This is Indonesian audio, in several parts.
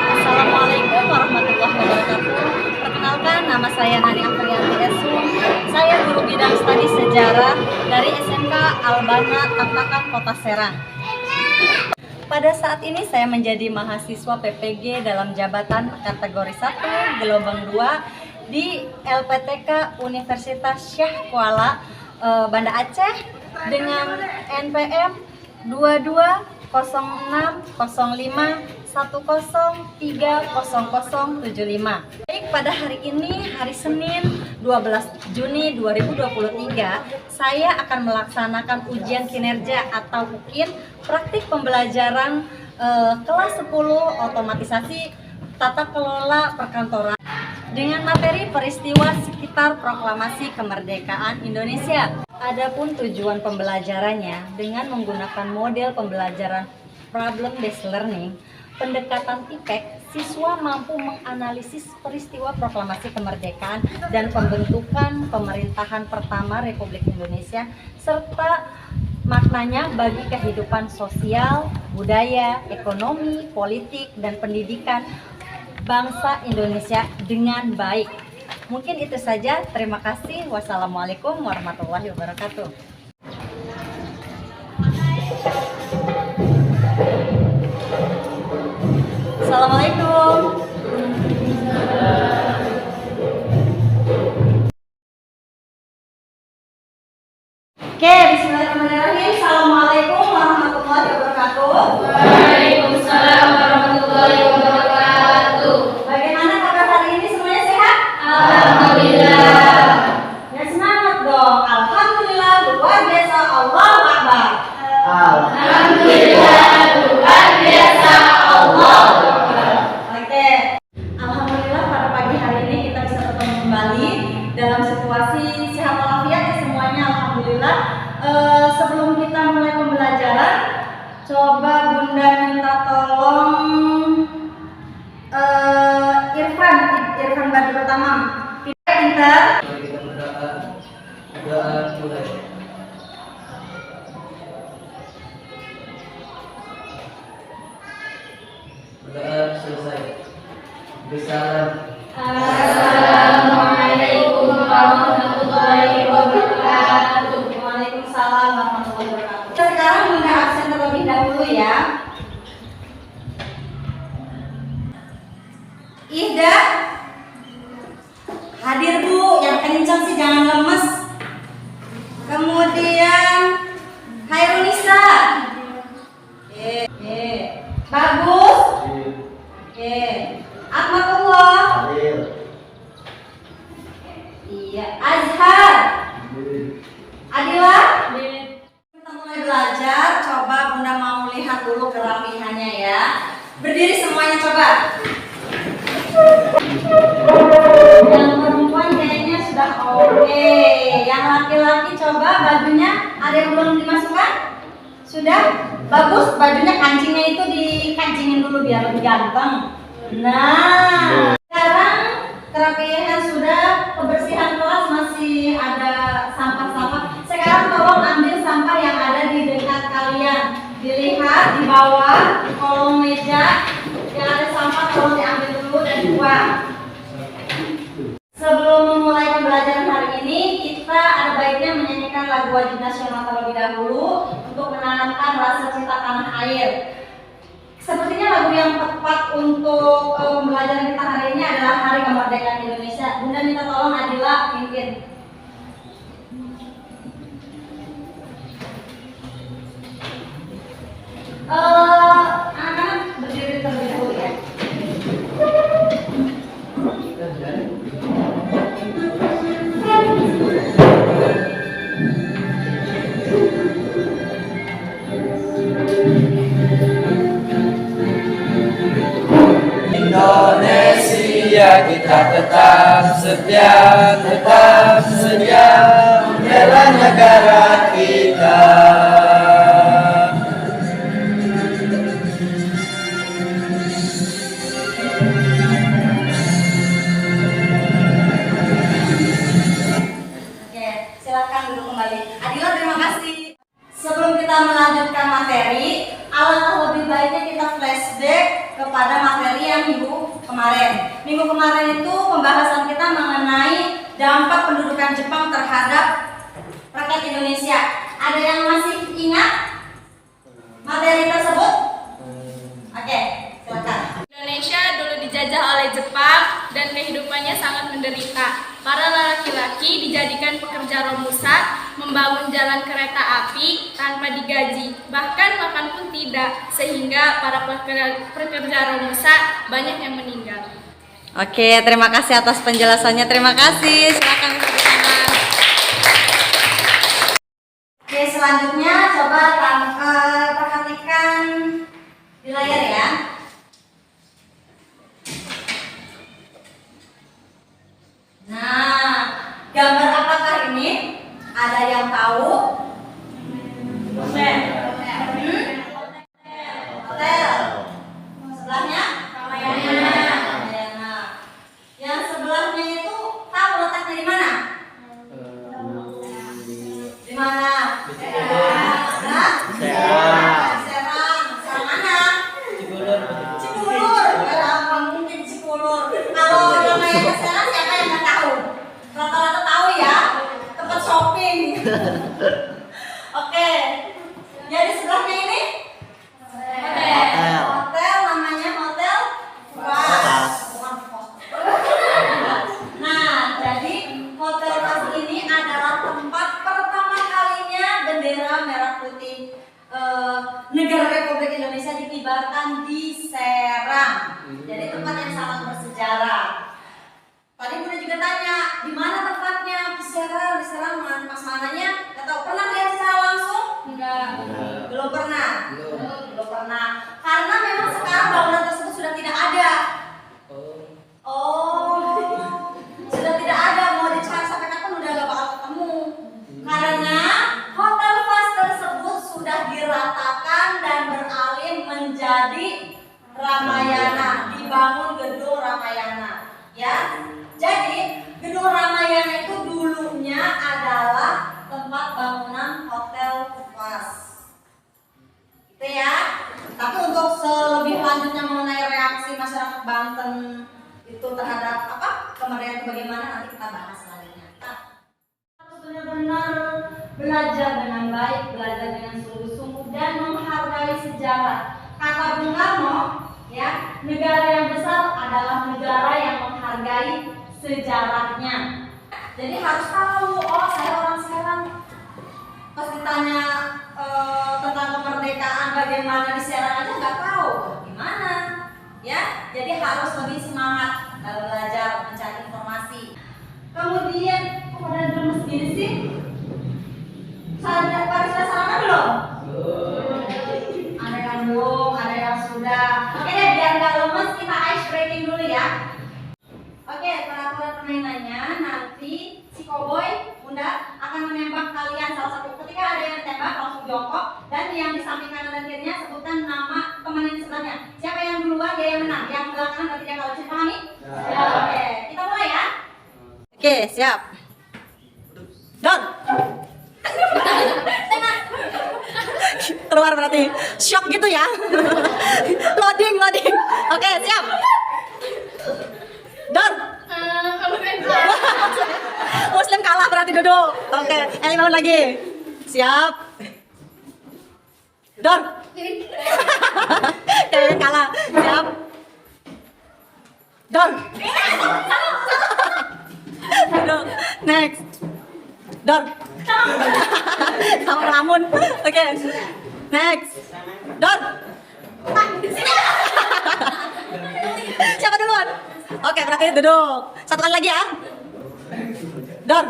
Assalamualaikum warahmatullahi wabarakatuh. Perkenalkan, nama saya Nani Afriyanti Esun. Saya guru bidang studi sejarah dari SMK Albana Tampakan Kota Serang. Pada saat ini saya menjadi mahasiswa PPG dalam jabatan kategori 1 gelombang 2 di LPTK Universitas Syah Kuala, Banda Aceh dengan NPM 220505103075. Baik, pada hari ini, hari Senin 12 Juni 2023, saya akan melaksanakan ujian kinerja atau UKIN praktik pembelajaran kelas 10 otomatisasi tata kelola perkantoran dengan materi peristiwa sekitar proklamasi kemerdekaan Indonesia. Adapun tujuan pembelajarannya dengan menggunakan model pembelajaran problem based learning, pendekatan TIPEK, siswa mampu menganalisis peristiwa proklamasi kemerdekaan dan pembentukan pemerintahan pertama Republik Indonesia serta maknanya bagi kehidupan sosial, budaya, ekonomi, politik, dan pendidikan bangsa Indonesia dengan baik. Mungkin itu saja. Terima kasih. Wassalamualaikum warahmatullahi wabarakatuh. Assalamualaikum. Oke, bismillahirrahmanirrahim. Assalamualaikum warahmatullahi wabarakatuh. Waalaikumsalam warahmatullahi wabarakatuh. Bagaimana kabar hari ini, semuanya sehat? Alhamdulillah. Ya, semangat dong. Alhamdulillah, luar biasa. Allahu Akbar. Alhamdulillah, luar biasa. Allahu Akbar. Oke. Alhamdulillah, pada pagi hari ini kita bisa bertemu kembali dalam situasi sehat walafiat ya semuanya. Alhamdulillah. Sebelum kita mulai pembelajaran, coba Bunda minta tolong Irfan Badrul Tamam. Pintar. Kita berdoa mulai. Berdoa selesai. Bismillah. Assalamualaikum warahmatullahi wabarakatuh. Waalaikumsalam warahmatullahi wabarakatuh. Sekarang Bunda absen terlebih dahulu ya. Ida hadir Bu, yang kencang sih, jangan lemes. Kemudian Hairunisa. Bagus. Akmatullah. Iya, Azhar. Adila. Kita mulai belajar. Coba Bunda mau lihat dulu kerapihannya ya. Berdiri semuanya coba. Yang perempuan kayaknya sudah oke. Yang laki-laki coba bajunya ada yang belum dimasukkan? Sudah? Bagus, bajunya kancingnya itu dikancingin dulu biar lebih ganteng. Nah, sekarang kerapihan sudah, kebersihan kelas masih ada sampah-sampah. Sekarang tolong ambil sampah yang ada di dekat kalian. Dilihat di bawah kolong meja yang ada sampah, tolong diambil dulu dan dibuang. Sebelum memulai pembelajaran hari ini, kita ada baiknya menyanyikan lagu wajib nasional terlebih dahulu untuk menanamkan rasa cinta tanah air. Sepertinya lagu yang tepat untuk pembelajaran kita hari ini adalah Hari Kemerdekaan Indonesia. Bunda minta tolong Adila pimpin. Anak-anak berdiri terlebih dahulu ya. kita tetap setia membela negara kita. Oke, silakan duduk kembali. Adila, terima kasih. Sebelum kita melanjutkan materi, alangkah lebih baiknya kita flashback kepada materi yang minggu kemarin. Minggu kemarin itu pembahasan kita mengenai dampak pendudukan Jepang terhadap rakyat Indonesia. Ada yang masih ingat materi tersebut? Oke, silakan. Indonesia dulu dijajah oleh Jepang dan kehidupannya sangat menderita. Para laki-laki dijadikan pekerja romusa, membangun jalan kereta api tanpa digaji, bahkan makan pun tidak, sehingga para pekerja romusa banyak yang meninggal. Oke, terima kasih atas penjelasannya. Terima kasih. Silakan tepuk tangan. Oke, selanjutnya coba perhatikan di layar ya. Nah, gambar apakah ini? Ada yang tahu? Hotel. Hotel. Sebelahnya? Ramayana. Yang sebelahnya itu tahu letaknya di mana? Di mana? Serang. Serang mana? Cikulur. Nggak mungkin Cikulur. Kalau Ramayana Serang siapa yang nggak tahu? Rata-rata tahu ya. Tempat shopping. Oke. Jadi sebelahnya ini? Hotel namanya Hotel Vas. Nah, jadi Hotel Vas ini adalah tempat pertama kalinya bendera merah putih negara Republik Indonesia dikibarkan di Serang. Jadi tempat yang sangat bersejarah. Tadi Bunda juga tanya, di mana tempatnya? Di Serang pas mananya? Gak tahu, pernah lihat secara langsung? Enggak. Belum pernah. Belum pernah. Karena memang sekarang bangunan tersebut sudah tidak ada. Oh, sudah tidak ada. Mau dicari sampai kapan udah gak bakal ketemu. Karena Hotel Vas tersebut sudah diratakan dan beralih menjadi Ramayana, dibangun gedung Ramayana. Ya, jadi gedung Ramayana itu dulunya adalah tempat bangunan Hotel Vas. Gitu ya. Tapi untuk selebih lanjutnya mengenai reaksi masyarakat Banten itu terhadap kemerdekaan itu bagaimana, nanti kita bahas selanjutnya. Harus benar-benar belajar dengan baik, belajar dengan sungguh-sungguh dan menghargai sejarah. Kata Bung Karno, ya, negara yang besar adalah negara yang menghargai sejarahnya. Jadi harus tahu, oh saya orang Serang. Pas ditanya tentang kemerdekaan bagaimana di Serang aja nggak tahu, gimana? Ya, jadi harus lebih semangat dalam belajar mencari informasi. Kemudian kok pada lemes gini sih? Pada sudah sama belum? Ada yang belum, ada yang sudah. Oke deh, biar nggak lemes kita ice breaking dulu ya. Oke, peraturan permainannya nanti si Cowboy Bunda akan menembak kalian salah satu. Ketika ada yang tembak langsung jongkok dan yang di samping kanan dan kirinya sebutkan nama teman yang di sebelahnya. Siapa yang duluan dia yang menang. Yang belakangan berarti dia kalau bisa pahami? Ya. Oke, kita mulai ya. Oke, siap. Don. Keluar berarti shock gitu ya. Loading. Oke, siap. Don. Muslim kalah berarti duduk. Oke, Elimaun lagi. Siap. Don. Kalian kalah. Siap. Don. Duduk. Next. Don. Sama ngelamun. Oke. Next. Don. Siapa duluan? Oke, berarti duduk. Satu kali lagi ya. Don.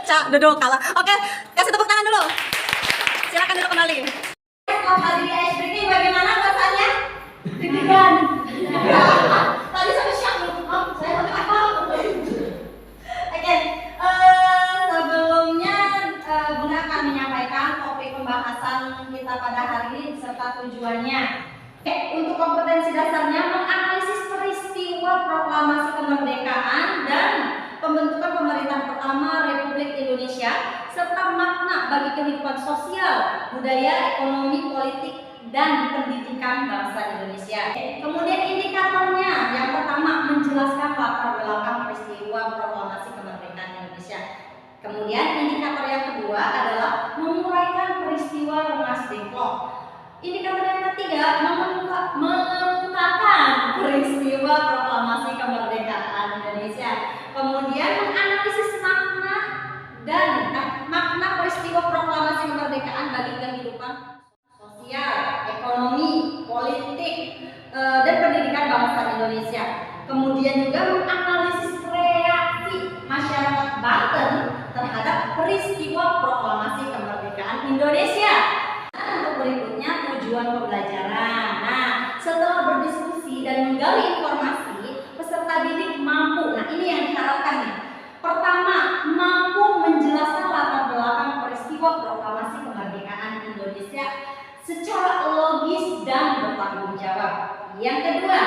Cak, duduk kalah. Oke, kasih tepuk tangan dulu. Silakan duduk kembali. Kalau tadi di ice breaking bagaimana perasaannya? Deg-degan. Tadi ini serta tujuannya. Untuk kompetensi dasarnya menganalisis peristiwa proklamasi kemerdekaan dan pembentukan pemerintahan pertama Republik Indonesia serta makna bagi kehidupan sosial, budaya, ekonomi, politik, dan pendidikan bangsa Indonesia. Kemudian indikatornya, yang pertama menjelaskan latar belakang peristiwa proklamasi kemerdekaan Indonesia. Kemudian indikator yang kedua adalah menguraikan peristiwa Rengas Dengklok. Indikator yang ketiga mengemukakan peristiwa proklamasi kemerdekaan Indonesia. Kemudian menganalisis makna peristiwa proklamasi kemerdekaan bagi kehidupan sosial, ekonomi, politik, dan pendidikan bangsa Indonesia. Kemudian juga menganalisis reaksi masyarakat Banten terhadap peristiwa proklamasi kemerdekaan Indonesia. Untuk berikutnya tujuan pembelajaran. Nah, setelah berdiskusi dan menggali informasi, peserta didik mampu. Nah, ini yang diharapkan nih. Pertama, mampu menjelaskan latar belakang peristiwa proklamasi kemerdekaan Indonesia secara logis dan bertanggung jawab. Yang kedua,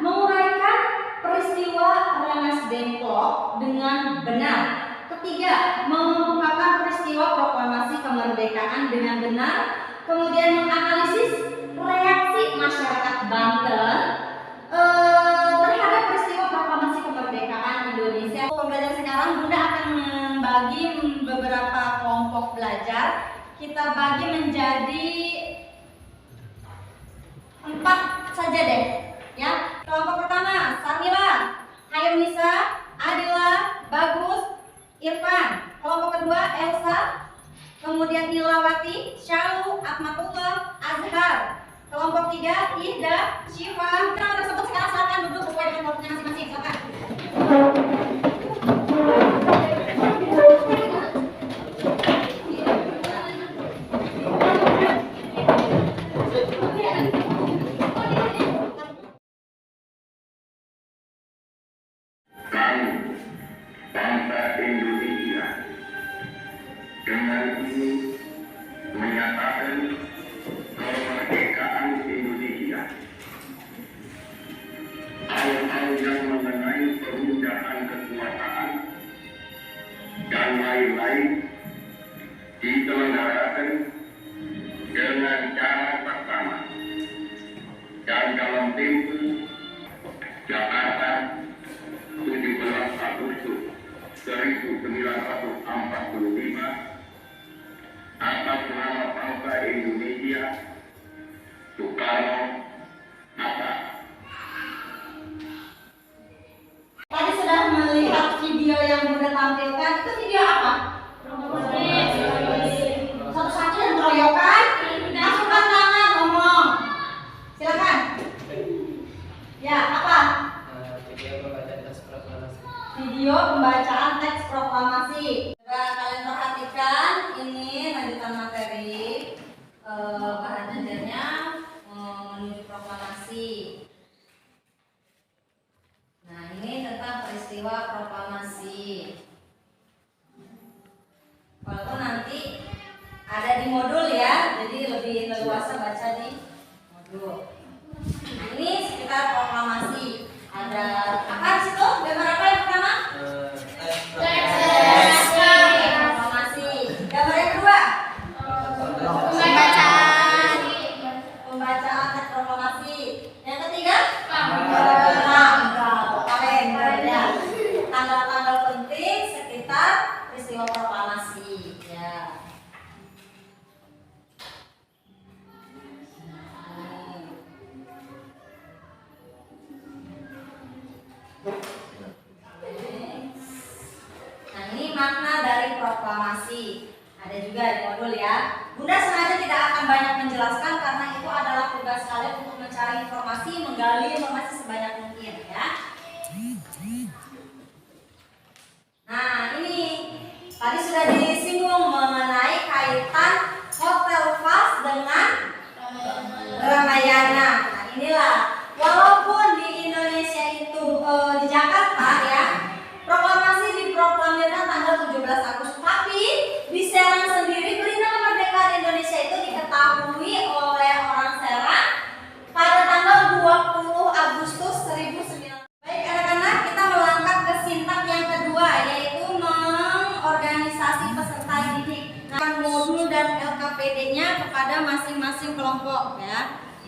menguraikan peristiwa Rengas Dengklok dengan benar. Ketiga, mengemukakan peristiwa proklamasi kemerdekaan dengan benar. Kemudian menganalisis reaksi masyarakat Banten terhadap peristiwa proklamasi kemerdekaan Indonesia. Pembelajaran sekarang Bunda akan membagi beberapa kelompok belajar. Kita bagi menjadi 4 saja deh, ya. Kelompok pertama, Sarmila, Hayunisa, Adila, Bagus, Irfan. Kelompok kedua, Elsa, kemudian Nilawati, Syalu, Ahmadullah, Azhar. Kelompok 3, Ida, Syifa. Kita tersebut sekarang silakan duduk sesuai dengan kelompoknya masing-masing. Silakan. Bangsa Indonesia dengan ini menyatakan kemerdekaan Indonesia. Hal-hal yang mengenai perundakan kekuasaan dan lain-lain diselenggarakan dengan cara bersama dan dalam tempo Jakarta 17 Agustus 1945 atas nama bangsa Indonesia, Soekarno Hatta. Tadi sudah melihat video yang Bunda tampilkan. Itu video apa? Satu-satu yang keroyokan. Masukkan tangan, ngomong. Silakan. Ya, apa? Video pembacaan teks proklamasi. Coba kalian perhatikan, ini lanjutan materi bahan ajarnya menuju proklamasi. Nah, ini tentang peristiwa proklamasi. Walaupun nanti ada di modul ya, jadi lebih leluasa baca di modul. Nah, ini sekitar proklamasi. Ada apa di situ? Gambar apa yang pertama? Proklamasi. Gambar yang kedua? Pembacaan teks proklamasi. Yang ketiga? Kalendernya. Tanggal-tanggal penting sekitar peristiwa proklamasi. Ya. Nah, ini makna dari proklamasi. Ada juga di modul ya. Bunda sengaja tidak akan banyak menjelaskan karena itu adalah tugas kalian untuk mencari informasi, menggali informasi sebanyak mungkin ya. Nah, ini tadi sudah disinggung mengenai kaitan Hotel Fast dengan Ramayana. Nah, inilah walaupun di Indonesia itu di Jakarta ya, proklamasi diproklamirkan tanggal 17 Agustus, tapi di Serang sendiri berita kemerdekaan Indonesia itu diketahui oleh ya.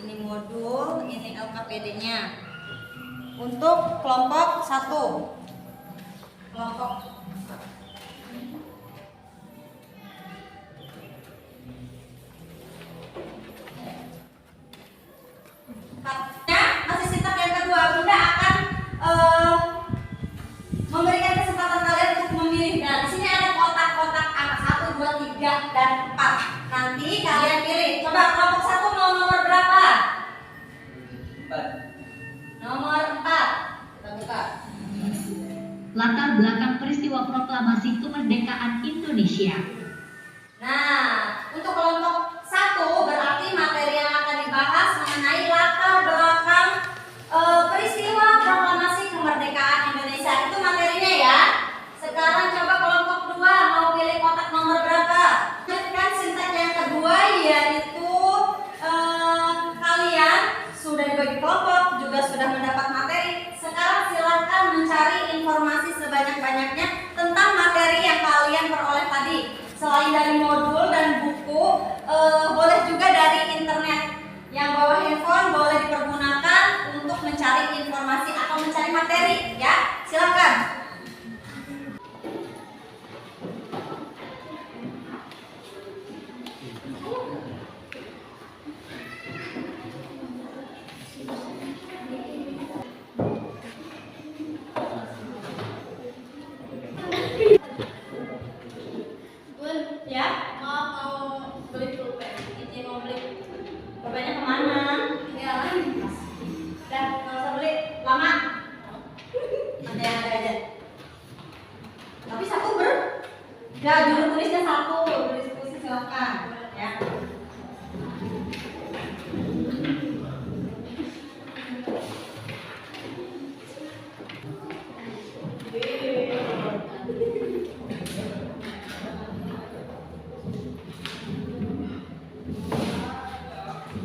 Ini modul, ini LKPD-nya. Untuk kelompok 1. Kelompok masih sitak yang kedua. Bunda akan memberikan kesempatan kalian untuk memilih. Nah, di sini ada kotak-kotak angka 1, 2, 3, dan 4. Nanti kalian pilih. Coba kelompok 1 mau nomor berapa? 4. Nomor 4. Kita buka. Latar belakang peristiwa proklamasi kemerdekaan Indonesia. Nah, untuk kelompok 1 berarti materi yang akan dibahas mengenai latar belakang peristiwa proklamasi kemerdekaan Indonesia. Itu materinya ya. Sekarang coba kelompok 2 mau pilih kotak nomor berapa? Lanjutkan sintak yang kedua, yaitu kalian sudah dibagi kelompok, juga sudah mendapat materi. Sekarang silakan mencari informasi sebanyak-banyaknya tentang materi yang kalian peroleh tadi. Selain dari modul dan buku, boleh juga dari internet. Yang bawa handphone boleh dipergunakan untuk mencari informasi atau mencari materi, ya. Silakan. Ya, mau beli pulpen. Ini mau beli. Pulpennya kemana? Ya, udah nggak usah beli, lama. Ada yang ada aja. Tapi satu ya judul tulisnya satu, diskusi silakan. Ya.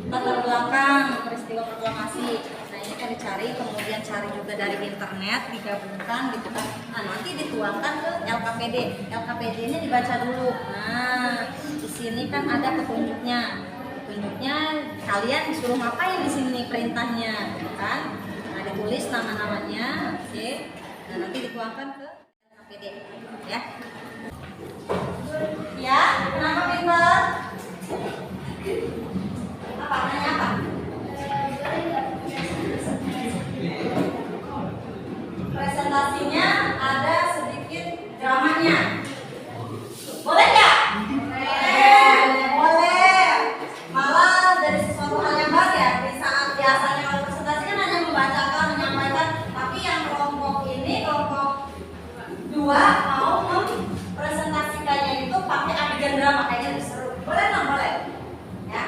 Latar belakang peristiwa proklamasi. Nah, ini kan dicari, kemudian cari juga dari internet, digabungkan gitu kan. Nah, nanti dituangkan ke LKPD. LKPD-nya dibaca dulu. Nah, di sini kan ada petunjuknya. Petunjuknya kalian disuruh ngapain di sini perintahnya, gitu kan? Nah, ditulis nama-namanya, oke. Nah, nanti dituangkan ke LKPD, ya. Ya, kenapa pinter? Apa? Nanya apa? Presentasinya ada sedikit dramanya. Boleh nggak? Boleh. Malah dari sesuatu hal yang baru ya. Di saat biasanya kalau presentasi kan hanya membacakan, menyampaikan. Tapi yang kelompok ini, kelompok 2 mau mempresentasikannya itu pakai adegan drama, kayaknya lebih seru. Boleh nggak? Boleh. Ya.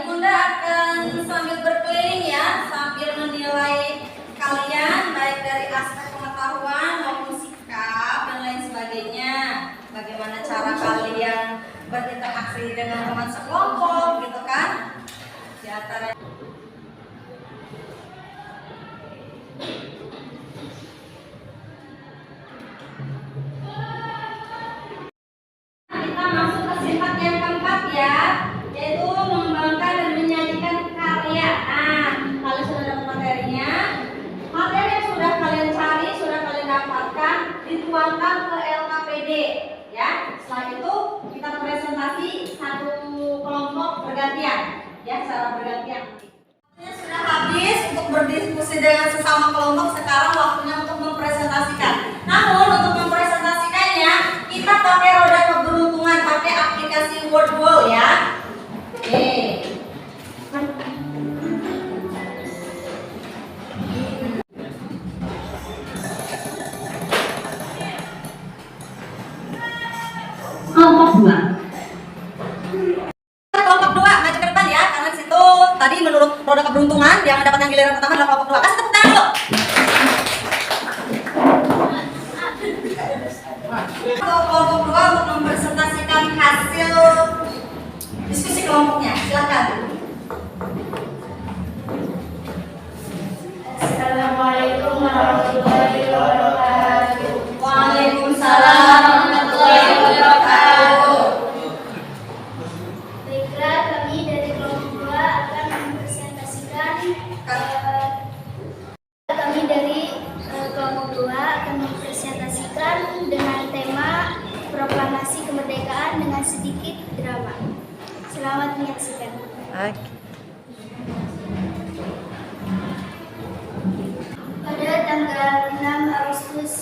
Bunda akan sambil berkeliling ya, sambil menilai kalian baik dari aspek pengetahuan maupun sikap dan lain sebagainya. Bagaimana cara kalian berinteraksi dengan teman sekelompok gitu kan? Di antara kita masuk ke sifat yang keempat ya, yaitu mengembangkan dan menyajikan karya. Nah, kalian sudah dapat materinya. Materi yang sudah kalian cari, sudah kalian dapatkan, dituangkan ke LKPD. Ya, setelah itu kita presentasi satu kelompok bergantian, ya, secara bergantian. Waktunya sudah habis untuk berdiskusi dengan sesama kelompok. Sekarang waktunya untuk mempresentasikan. Namun untuk mempresentasikannya kita pakai roda keberuntungan, pakai aplikasi Wordwall ya. Oke. Kelompok 2. Kelompok 2 maju ke depan ya, karena di situ tadi menurut roda keberuntungan yang mendapatkan giliran pertama adalah kelompok 2. Kasih tepuk tangan dulu. Kelompok 2 untuk mempresentasikan hasil diskusi kelompoknya. Silakan. Assalamualaikum warahmatullahi wabarakatuh. Waalaikumsalam warahmatullahi wabarakatuh. Baiklah, kami dari kelompok 2 akan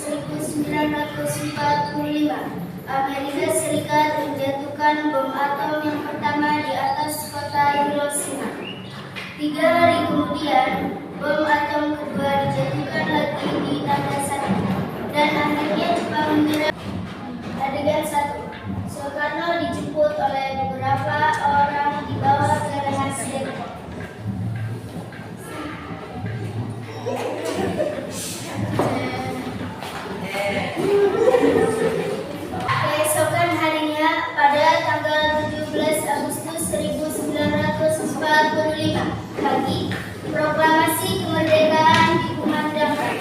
1945, Amerika Serikat menjatuhkan bom atom yang pertama di atas kota Hiroshima. 3 hari kemudian, bom atom kedua dijatuhkan lagi di Nagasaki. Dan akhirnya Jepang menyerah. Adegan 1. Soekarno dijemput oleh beberapa orang dibawa ke Rengas Dengklok. Keesokan harinya, pada tanggal 17 Agustus 1945 pagi, proklamasi kemerdekaan dikumandangkan.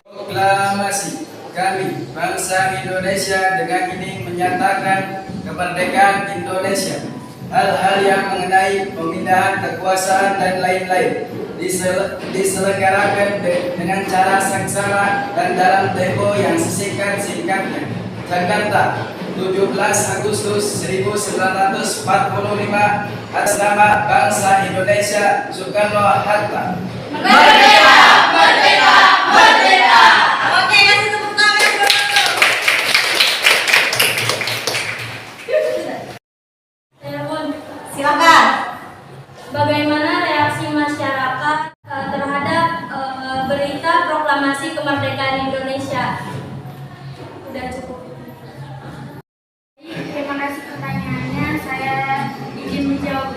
Proklamasi kami, bangsa Indonesia, dengan ini menyatakan kemerdekaan Indonesia. Hal-hal yang mengenai pemindahan kekuasaan dan lain-lain diselenggarakan dengan cara saksama dan dalam tempo yang sesingkat-singkatnya. Jakarta, 17 Agustus 1945, atas nama bangsa Indonesia, Soekarno-Hatta. Merdeka! Merdeka! Merdeka! Oke, kasih tepuk tangan dulu. Silakan. Bagaimana reaksi masyarakat terhadap berita proklamasi kemerdekaan Indonesia? Udah cukup. Terima kasih pertanyaannya, saya izin menjawab.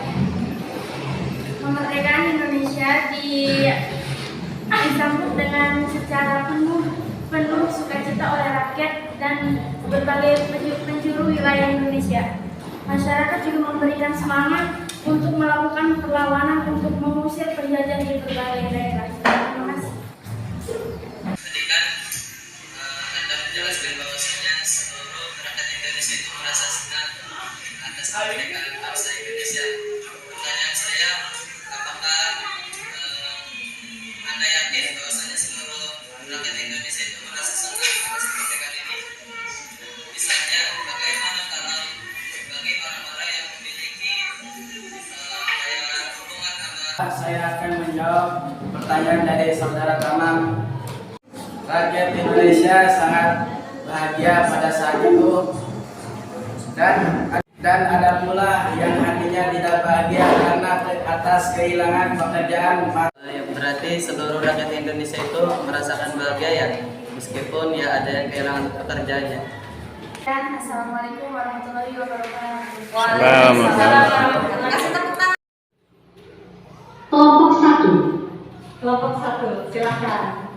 Kemerdekaan Indonesia disambut dengan secara penuh sukacita oleh rakyat dan berbagai penjuru wilayah Indonesia. Masyarakat juga memberikan semangat untuk melakukan perlawanan untuk mengusir penjajah di berbagai daerah. Terima kasih. Tadi kan Anda menjelaskan bahwasanya seluruh rakyat Indonesia itu merasa senang atas kemerdekaan bangsa Indonesia. Pertanyaan saya, apakah Anda yakin bahwasanya seluruh rakyat Indonesia itu merasa senang atas kemerdekaan ini? Misalnya, bagaimana kalau bagi orang-orang yang memiliki hubungan sama... Saya akan menjawab pertanyaan dari saudara Kamang. Rakyat Indonesia sangat bahagia pada saat itu, dan ada pula yang hatinya tidak bahagia karena atas kehilangan pekerjaan. Berarti seluruh rakyat Indonesia itu merasakan bahagia ya, meskipun ya ada yang kehilangan pekerjaannya. Assalamualaikum warahmatullahi wabarakatuh. Waalaikumsalam. Kasih tepuk tangan. Kelompok 1. Kelompok 1, silakan.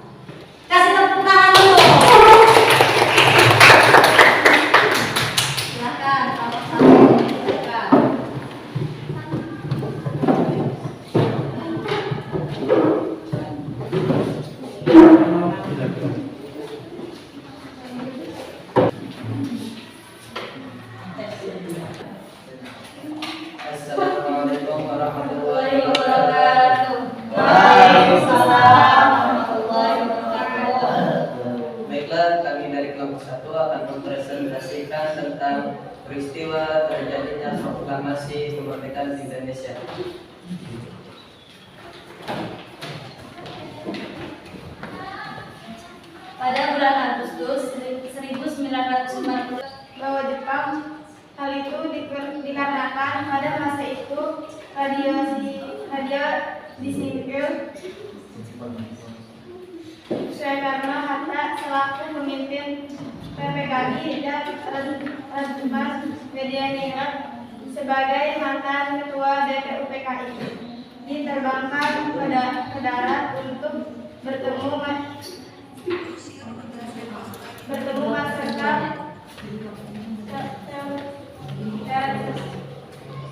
Kasih tepuk tangan dulu. Silakan, kelompok 1. Silakan. Assalamualaikum warahmatullahi Wabarakatuh. Waalaikumsalam warahmatullahi wabarakatuh. Baiklah, kami dari kelompok 1 akan mempresentasikan tentang peristiwa terjadinya proklamasi kemerdekaan Indonesia. Pada bulan Agustus 1940, Bahwa Jepang, hal itu dikarenakan pada masa itu radio disingkir Soekarno-Hatta selaku pemimpin PPKI dan Raduman Medianingrat sebagai mantan ketua BPUPKI diterbangkan ke darat untuk bertemu masyarakat.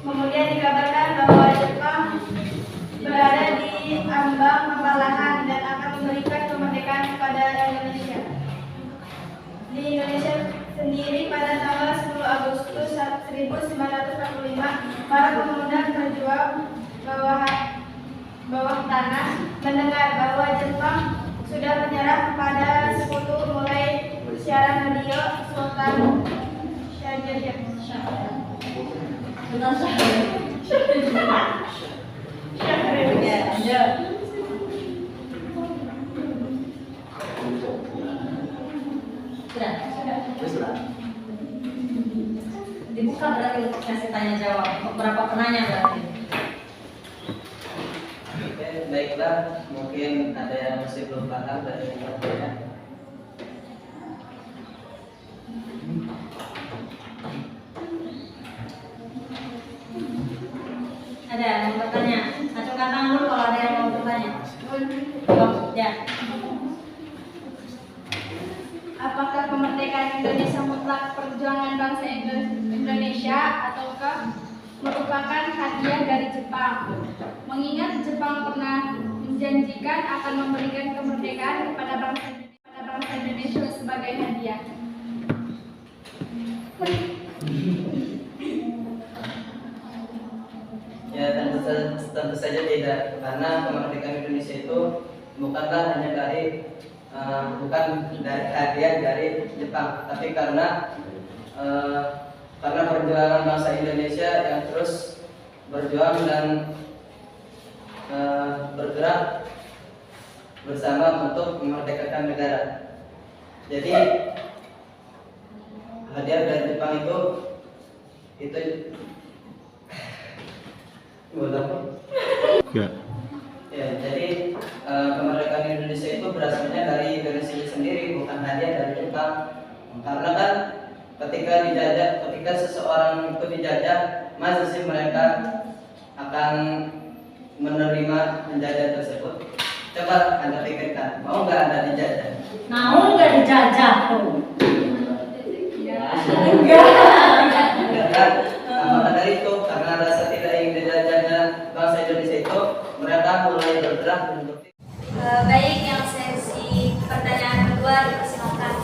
Kemudian dikabarkan bahwa Jepang berada di ambang kekalahan dan akan memberikan kemerdekaan kepada Indonesia. Di Indonesia sendiri pada tanggal 10 Agustus 1945, para pemuda berjuang bawah tanah mendengar bahwa Jepang sudah menyerah kepada sekutu mulai siaran radio Sultan Syahrir. lanjut. Sudah. Sudah. Dibuka berarti untuk sesi tanya jawab. Berapa penanya berarti? Oke, baiklah. Mungkin ada yang masih belum paham dari yang bertanya. Ada yang mau bertanya? Acungkan tangan dulu kalau ada yang mau bertanya. Ya. Apakah kemerdekaan Indonesia mutlak perjuangan bangsa Indonesia ataukah merupakan hadiah dari Jepang? Mengingat Jepang pernah menjanjikan akan memberikan kemerdekaan kepada bangsa Indonesia sebagai hadiah. Ya, tentu saja tidak, karena kemerdekaan Indonesia itu bukanlah hanya bukan dari hadiah dari Jepang, tapi karena perjuangan bangsa Indonesia yang terus berjuang dan bergerak bersama untuk memerdekakan negara. Jadi hadiah dari Jepang itu ya, jadi kemerdekaan Indonesia itu berasalnya dari Indonesia sendiri, bukan hadiah dari Jepang. Karena kan ketika seseorang itu dijajah, masa sih mereka akan menerima penjajah tersebut? Coba Anda pikirkan, mau nggak Anda dijajah? Mau nggak dijajah tuh? Enggak kan? Maka dari itu, karena rasa tidak ingin dijajahnya bangsa Indonesia itu, mereka mulai bergerak untuk Baik, yang sesi pertanyaan kedua dipersilakan.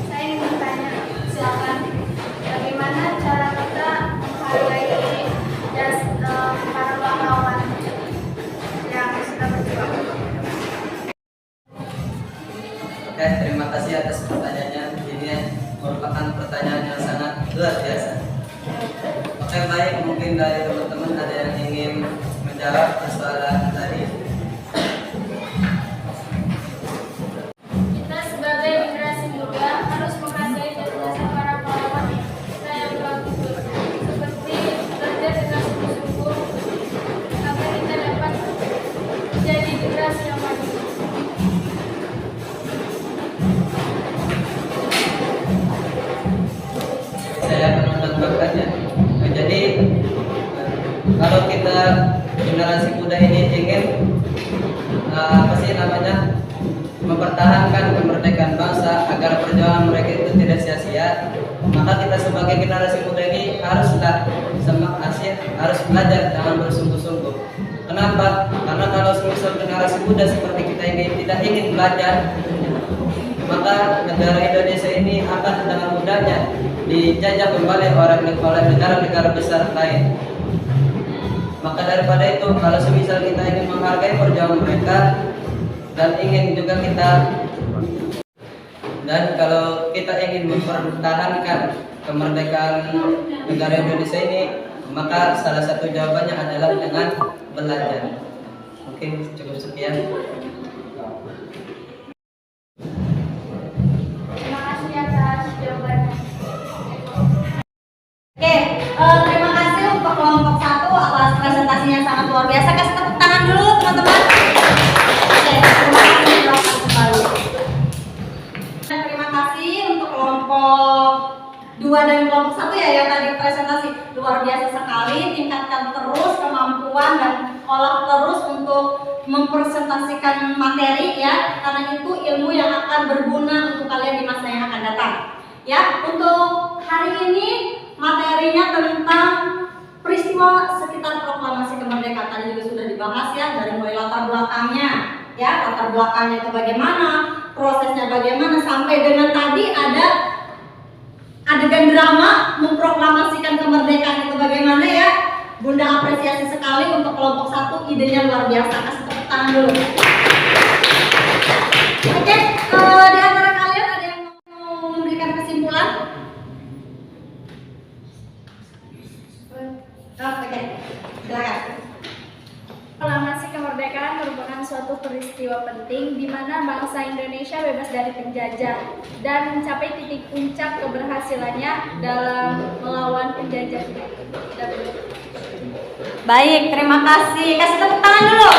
Saya ingin bertanya, silakan. Bagaimana cara kita menghargai para pahlawan yang sudah berjuang? Oke, terima kasih atas pertanyaannya. Ini merupakan pertanyaan yang sangat luar biasa. Oke, baik, mungkin dari teman-teman ada yang ingin menjawab persoalan tadi. Kita sebagai generasi muda harus menghargai jasa para pahlawan kita yang telah gugur, seperti bekerja dengan sungguh-sungguh agar kita dapat menjadi generasi yang maju. Saya akan menambahkannya. Jadi kalau kita generasi muda ini ingin mempertahankan kemerdekaan bangsa agar perjuangan mereka itu tidak sia-sia, maka kita sebagai generasi muda ini harus belajar dengan bersungguh-sungguh. Kenapa? Karena kalau semisal generasi muda seperti kita ini tidak ingin belajar, maka negara Indonesia ini akan dengan mudahnya dijajah kembali oleh negara-negara besar lain. Maka daripada itu, kalau semisal kita ingin menghargai perjuangan mereka dan kalau kita ingin mempertahankan kemerdekaan negara Indonesia ini, maka salah satu jawabannya adalah dengan belajar. Mungkin cukup sekian. Terima kasih atas jawabannya. Oke, terima kasih untuk kelompok 1 atas presentasinya sangat luar biasa. Kasih tepuk tangan dulu teman-teman. Oke, terima kasih, silakan kembali. Dan terima kasih untuk kelompok 2 dan kelompok 1 ya yang tadi presentasi luar biasa sekali. Tingkatkan terus kemampuan dan olah terus untuk mempresentasikan materi ya, karena itu ilmu yang akan berguna untuk kalian di masa yang akan datang. Ya, untuk hari ini materinya tentang peristiwa sekitar proklamasi kemerdekaan tadi juga sudah dibahas ya, dari mulai latar belakangnya ya, latar belakangnya itu bagaimana, prosesnya bagaimana, sampai dengan tadi ada adegan drama memproklamasikan kemerdekaan itu bagaimana ya. Bunda apresiasi sekali untuk kelompok 1, idenya luar biasa. Kasih tepuk tangan dulu. Oke, di antara kalian ada yang mau memberikan kesimpulan? Oke, silakan. merupakan suatu peristiwa penting di mana bangsa Indonesia bebas dari penjajah dan mencapai titik puncak keberhasilannya dalam melawan penjajah. Baik, terima kasih. Kasih tepuk tangan dulu.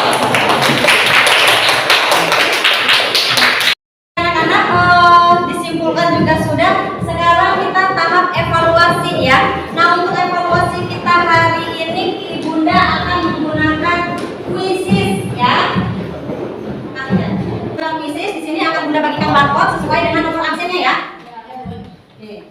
Anak-anak disimpulkan juga sudah. Sekarang kita tahap evaluasi ya. Nah, untuk evaluasi kita hari ini Ibunda akan menggunakan quizzes ya. Nah, quizzes di sini akan Bunda bagikan barcode sesuai dengan nomor absennya ya. Oke.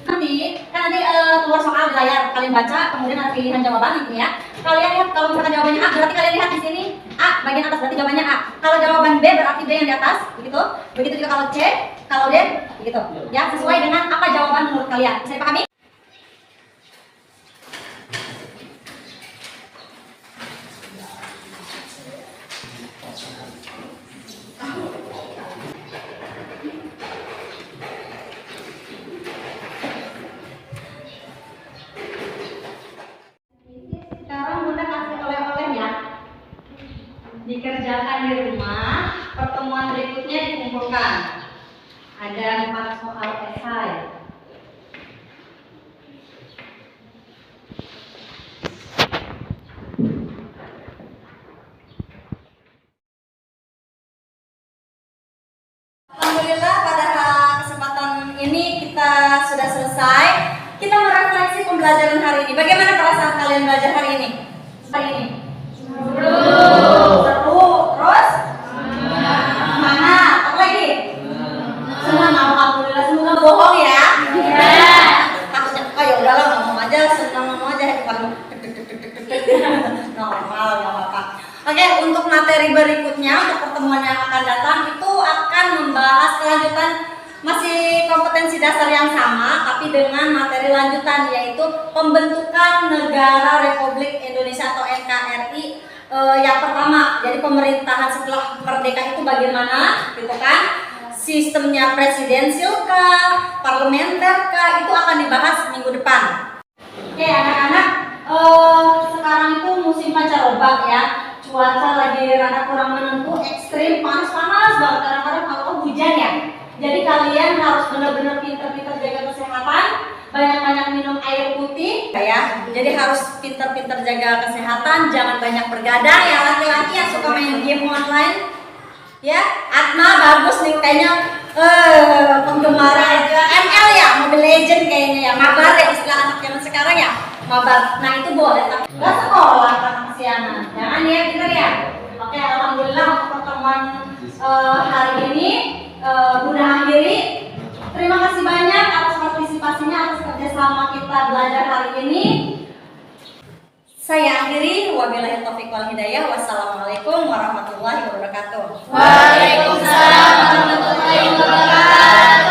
Nanti keluar soal di layar, kalian baca, kemudian ada pilihan jawaban gitu ya. Kalian lihat kalau misalkan jawabannya A, berarti kalian lihat di sini A bagian atas berarti jawabannya A. Kalau jawaban B berarti B yang di atas, begitu. Begitu juga kalau C, kalau D, begitu. Ya, sesuai dengan apa jawaban menurut kalian. Bisa dipahami? Sekarang Bunda kasih oleh-oleh ya. Dikerjakan di rumah, pertemuan berikutnya dikumpulkan. Ada 4 soal esai. Alhamdulillah pada kesempatan ini kita sudah selesai. Kita merefleksi pembelajaran hari ini. Bagaimana perasaan kalian belajar hari ini? Hari ini? Seru. Terus? Semangat. Apa lagi? Senang. Alhamdulillah. Semoga bohong ya. Takutnya, oh ya udahlah ngomong aja, senang ngomong aja. Normal, nggak apa-apa. Oke, untuk materi berikutnya, untuk pertemuan yang akan datang itu akan membahas kelanjutan masih kompetensi dasar yang sama, tapi dengan materi lanjutan yaitu pembentukan negara Republik Indonesia atau NKRI yang pertama. Jadi pemerintahan setelah merdeka itu bagaimana, gitu kan? Sistemnya presidensil kah, parlementer kah, itu akan dibahas minggu depan. Oke, anak-anak, sekarang itu musim pancaroba ya. Cuaca lagi rada kurang menentu, ekstrim, panas-panas banget. Kadang-kadang kalau hujan ya. Jadi kalian harus benar-benar pintar-pintar jaga kesehatan, banyak-banyak minum air putih, ya. Jadi harus pintar-pintar jaga kesehatan, jangan banyak bergadang ya laki-laki yang suka main game online. Ya, Atma bagus nih kayaknya penggemar aja ML ya, Mobile Legend kayaknya ya, mabar ya istilah anak zaman sekarang ya, mabar. Nah itu boleh, tapi nggak sekolah kan kesianan, jangan ya pintar ya. Oke, alhamdulillah untuk pertemuan hari ini Bunda akhiri. Terima kasih banyak atas partisipasinya, atas kerjasama kita belajar hari ini. Saya akhiri, wabillahi taufiq wal hidayah. Wassalamualaikum warahmatullahi wabarakatuh. Waalaikumsalam warahmatullahi wabarakatuh.